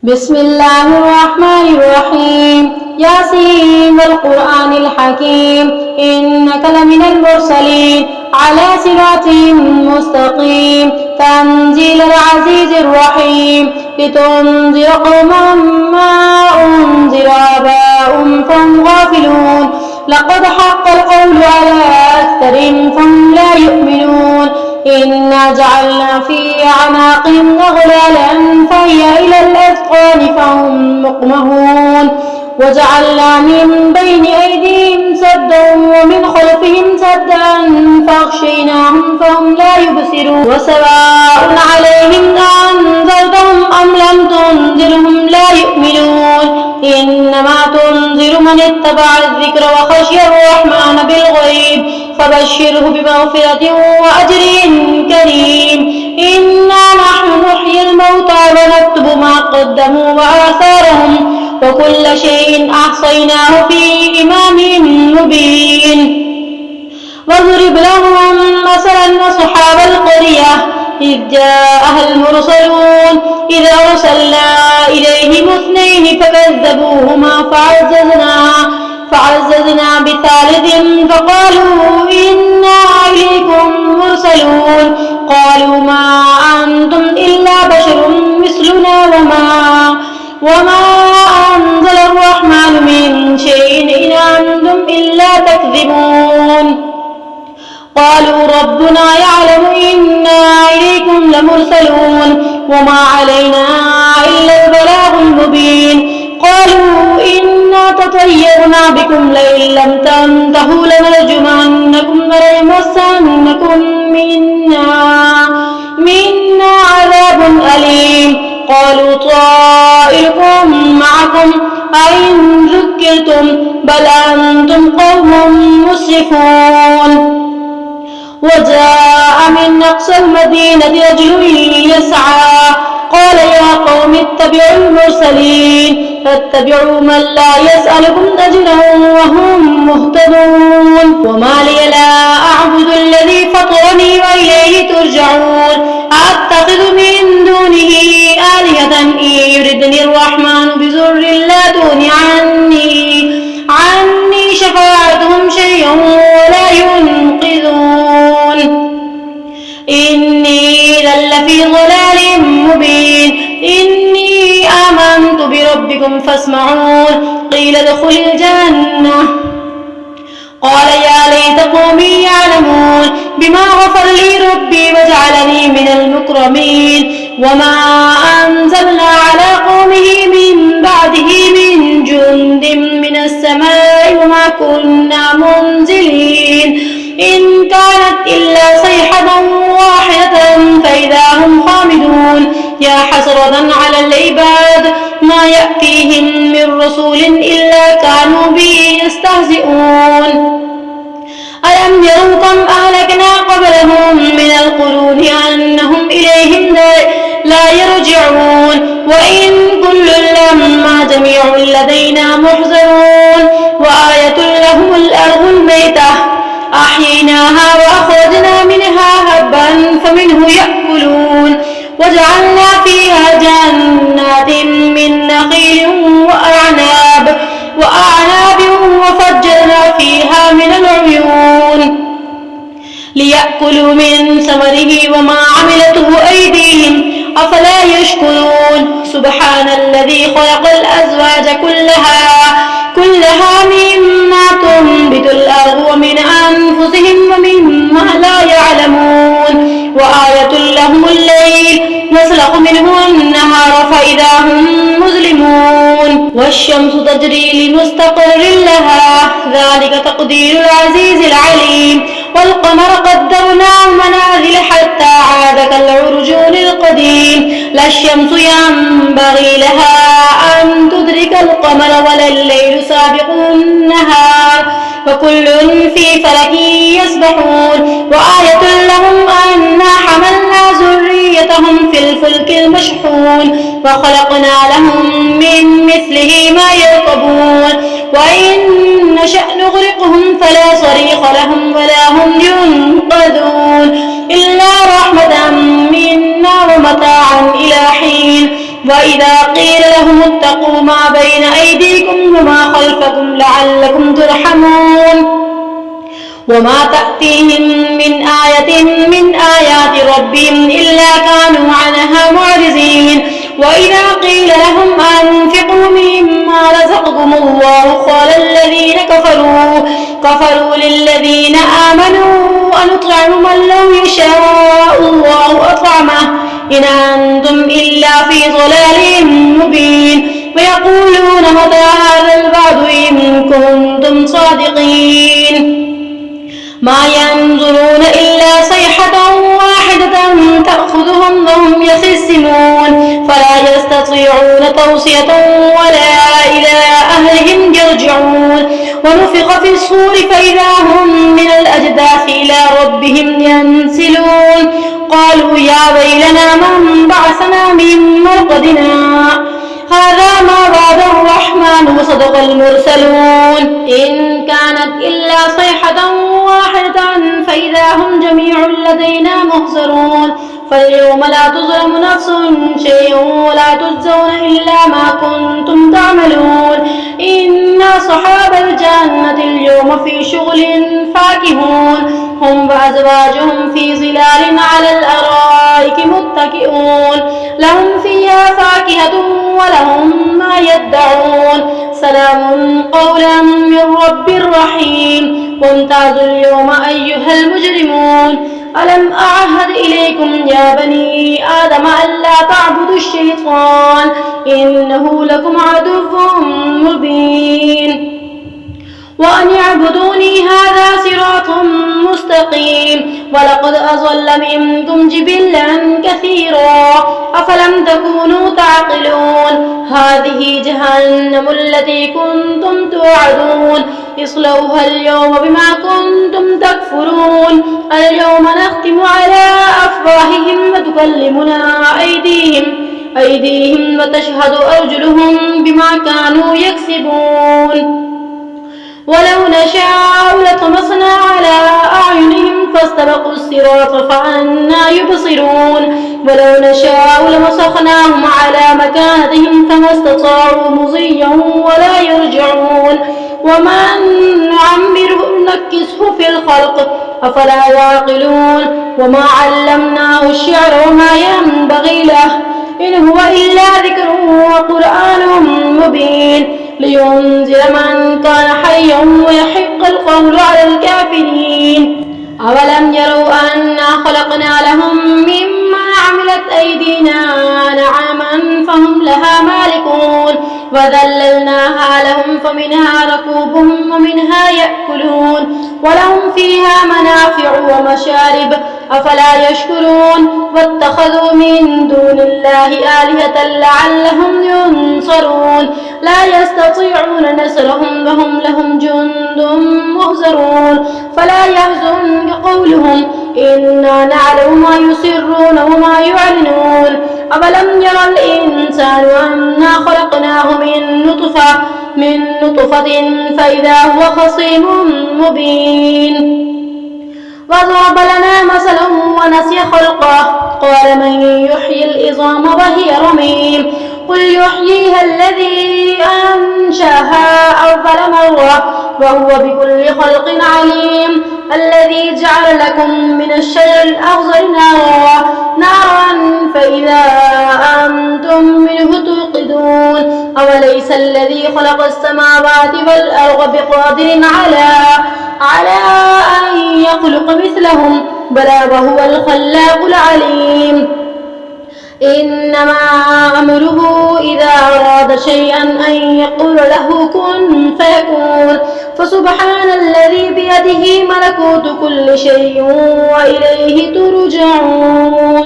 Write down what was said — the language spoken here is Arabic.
بسم الله الرحمن الرحيم ياسين والقرآن الحكيم إنك لمن المرسلين على صراط مستقيم تنزيل العزيز الرحيم لتنذر قوما ما أنذر آباؤهم فهم غافلون لقد حق القول على أكثرهم فهم لا يؤمنون إنا جعلنا في أعناقهم أغلالا فهي إلى الأذقان فهم مقمحون وجعلنا من بين أيديهم سدا ومن خلفهم سدا فأغشيناهم فهم لا يبصرون وسواء عليهم أنذرتهم أم لم تنذرهم لا يؤمنون إنما تنذر من اتبع الذكر وخشي الرحمن بالغيب فبشره بمغفرة وأجر كريم إنا نحن نحيي الموتى ونكتب ما قدموا وآثارهم وكل شيء أحصيناه في إمام مبين واضرب لهم مثلا أصحاب القرية إذ جاءها المرسلون إذ أرسلنا إليهم اثنين فكذبوهما فعززنا بثالث فقالوا إنا إليكم مرسلون قالوا ما أنتم إلا بشر مثلنا وما أنزل الرحمن من شيء إن أنتم إلا تكذبون قالوا ربنا يعلم إنا إليكم لمرسلون وما علينا إلا البلاغ المبين قالوا إنا تطيرنا بكم لئن لم تنتهوا لنرجمنكم وليمسنكم منا عذاب أليم قالوا طائركم معكم أئن ذكرتم بل أنتم قوم مسرفون وجاء من أقصى المدينة رجل يسعى قال يا قوم اتبعوا المرسلين فاتبعوا من لا يسألكم أجرا وهم مهتدون وما لي لا أعبد الذي فطرني وإليه ترجعون أتخذ من دونه آلهة إن يردني الرحمن بضر لا تغن عني شفاعتهم شيئا ولا ينقذون إني إذا لفي ضلال مبين إني آمنت بربكم فاسمعون قيل ادخل الجنة قال يا ليت قومي يعلمون بما غفر لي ربي وجعلني من المكرمين وما أنزلنا على قومه من بعده من جند من السماء وما كنا منزلين إن كانت إلا صيحة واحدة فإذا هم خامدون يا حسرة على العباد ما يأتيهم من رسول إلا كانوا به يستهزئون ألم يروا كم أهلكنا قبلهم من القرون أنهم إليهم لا يرجعون وإن كل لما جميع لدينا محضرون وآية لهم الأرض الميتة أحييناها وأخرجنا منها هبا فمنه يأكلون وجعلنا فيها جنات من نخيل وأعناب وفجرنا فيها من العيون ليأكلوا من ثمره وما عملته أيديهم أفلا يشكرون سبحان الذي خلق الأزواج كلها مما تنبت الأرض ومن أنفسهم ومما لا يعلمون وآية لهم الليل نسلخ منه النهار فإذا هم مظلمون والشمس تجري لمستقر لها ذلك تقدير العزيز العليم والقمر قدرناه منازل حتى عاد كالعرجون القديم لا الشمس ينبغي لها أن تدرك القمر ولا الليل سابق النهار وكل في فلك يسبحون وآية لهم أنا حملنا ذريتهم في الفلك المشحون وخلقنا لهم من مثله ما يركبون وإن نشأ نغرقهم فلا صريخ لهم ولا هم ينقذون إلا رحمة منا ومتاعا إلى حين وإذا قيل لهم اتقوا ما بين أيديكم وما خلفكم لعلكم ترحمون وما تأتيهم من آية من آيات ربهم إلا كانوا عنها معرضين وإذا قيل لهم أنفقوا مما رزقكم الله قال الذين كفروا للذين آمنوا أنطعم من لو يشاء الله أطعمه إن أنتم إلا في ضلال مبين ويقولون متى هذا الوعد إن كنتم صادقين ما ينظرون إلا صيحة واحدة تأخذهم وهم يخصمون فلا يستطيعون توصية ولا إلى أهلهم يرجعون ونفخ في الصور فإذا هم من الأجداث إلى ربهم ينسلون قالوا يا ويلنا من بعثنا من مرقدنا هذا ما وعد الرحمن وصدق المرسلون إن كانت إلا صيحة واحدة فإذا هم جميع لدينا محضرون فاليوم لا تظلم نفس شيء ولا تجزون إلا ما كنتم تعملون إن أصحاب الجنة اليوم في شغل فاكهون هم وأزواجهم في ظلال على الأرائك متكئون لهم فيها فاكهة ولهم ما يدعون سلام قولا من رب رحيم وامتازوا اليوم أيها المجرمون ألم أعهد إليكم يا بني آدم ألا تعبدوا الشيطان إنه لكم عدو مبين وأن يعبدوني هذا صراط مستقيم ولقد أضل منكم جبلا كثيرا أفلم تكونوا تعقلون هذه جهنم التي كنتم توعدون اصلوها اليوم بما كنتم تكفرون اليوم نختم على أفواههم وتكلمنا أيديهم وتشهد أرجلهم بما كانوا يكسبون ولو نشاء لطمسنا على أعينهم فاستبقوا الصراط فأنى يبصرون ولو نشاء لمسخناهم على مكانتهم فما استطاعوا مضيا ولا يرجعون وما نعمره نكسه في الخلق أفلا يعقلون وما علمناه الشعر وما ينبغي له إن هو إلا ذكر وقرآن مبين لينذر من كان حيا ويحق القول على الكافرين أولم يروا أنا خلقنا لهم مما عملت أيدينا نعاما فهم لها مالكون وذللناها لهم فمنها ركوبهم ومنها يأكلون ولهم فيها منافع ومشارب أفلا يشكرون واتخذوا من دون الله آلهة لعلهم ينصرون لا يستطيعون نصرهم وهم لهم جند مهزرون فلا يحزنك قولهم إنا نعلم ما يسرون وما يعلنون أولم يرى الإنسان أنا خلقناه من نطفة فإذا هو خصيم مبين وضرب لنا مثلا ونسي خلقه قال من يحيي العظام وهي رميم قل يحييها الذي أنشاها أول مرة وهو بكل خلق عليم الذي جعل لكم من الشجر الأخضر نارا فإذا أنتم منه توقدون أوليس الذي خلق السماوات والأرض بقادر على أن يخلق مثلهم بلى وهو الخلاق العليم إنما أمره إذا أراد شيئا أن يقول له كن فيكون فسبحان الذي بيده ملكوت كل شيء وإليه ترجعون.